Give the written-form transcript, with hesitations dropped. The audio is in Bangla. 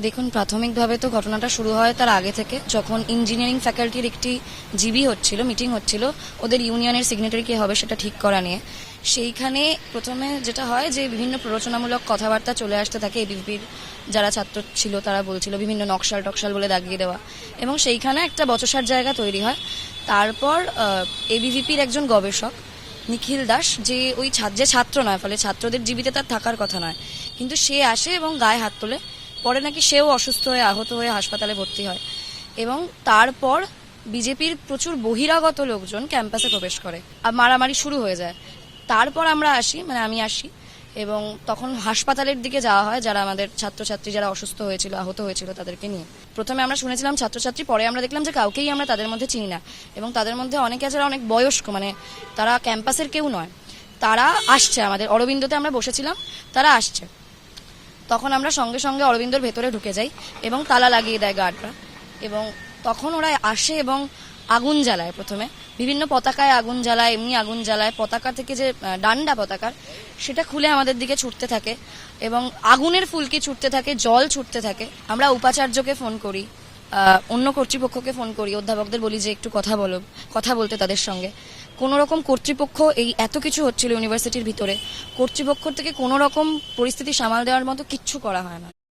দেখুন, প্রাথমিকভাবে তো ঘটনাটা শুরু হয় তার আগে থেকে, যখন ইঞ্জিনিয়ারিং ফ্যাকাল্টির একটি জিবি হচ্ছিল, মিটিং হচ্ছিল ওদের ইউনিয়নের সিগনেটারি কে হবে সেটা ঠিক করা নিয়ে। সেইখানে প্রথমে যেটা হয় যে বিভিন্ন প্ররোচনামূলক কথাবার্তা চলে আসতে থাকে। এবিভিপির যারা ছাত্র ছিল তারা বলছিল বিভিন্ন নকশাল টকশাল বলে দাগিয়ে দেওয়া, এবং সেইখানে একটা বচসার জায়গা তৈরি হয়। তারপর এবিভিপির একজন গবেষক নিখিল দাস, যে ওই যে ছাত্র নয়, ফলে ছাত্রদের জীবিতে তার থাকার কথা নয়, কিন্তু সে আসে এবং গায়ে হাত তোলে। পরে নাকি সেও অসুস্থ হয়ে আহত হয়ে হাসপাতালে ভর্তি হয়, এবং তারপর বিজেপির প্রচুর বহিরাগত লোকজন ক্যাম্পাসে প্রবেশ করে আর মারামারি শুরু হয়ে যায়। তারপর আমরা আসি, মানে আমি আসি, এবং তখন হাসপাতালের দিকে যাওয়া হয় যারা আমাদের ছাত্রছাত্রী যারা অসুস্থ হয়েছিল, আহত হয়েছিল তাদেরকে নিয়ে। প্রথমে আমরা শুনেছিলাম ছাত্রছাত্রী, পরে আমরা দেখলাম যে কাউকেই আমরা তাদের মধ্যে চিনি না, এবং তাদের মধ্যে অনেকে যারা অনেক বয়স্ক, মানে তারা ক্যাম্পাসের কেউ নয়, তারা আসছে আমাদের অরবিন্দতে আমরা বসেছিলাম, তারা আসছে। তখন আমরা সঙ্গে সঙ্গে অরবিন্দর ভেতরে ঢুকে যাই এবং তালা লাগিয়ে দেয় গার্ডরা, এবং তখন ওরা আসে এবং আগুন জ্বালায়। প্রথমে বিভিন্ন পতাকায় আগুন জ্বালায়, এমনি আগুন জ্বালায়। পতাকা থেকে যে ডান্ডা পতাকার, সেটা খুলে আমাদের দিকে ছুটতে থাকে, এবং আগুনের ফুলকি ছুটতে থাকে, জল ছুটতে থাকে। আমরা উপাচার্যকে ফোন করি, অন্য কর্তৃপক্ষকে ফোন করি, অধ্যাপকদের বলি যে একটু কথা বলতে তাদের সঙ্গে। কোনো রকম কর্তৃপক্ষ, এই এত কিছু হচ্ছিল ইউনিভার্সিটির ভিতরে, কর্তৃপক্ষ থেকে কোনো রকম পরিস্থিতি সামাল দেওয়ার মতো কিচ্ছু করা হয় না।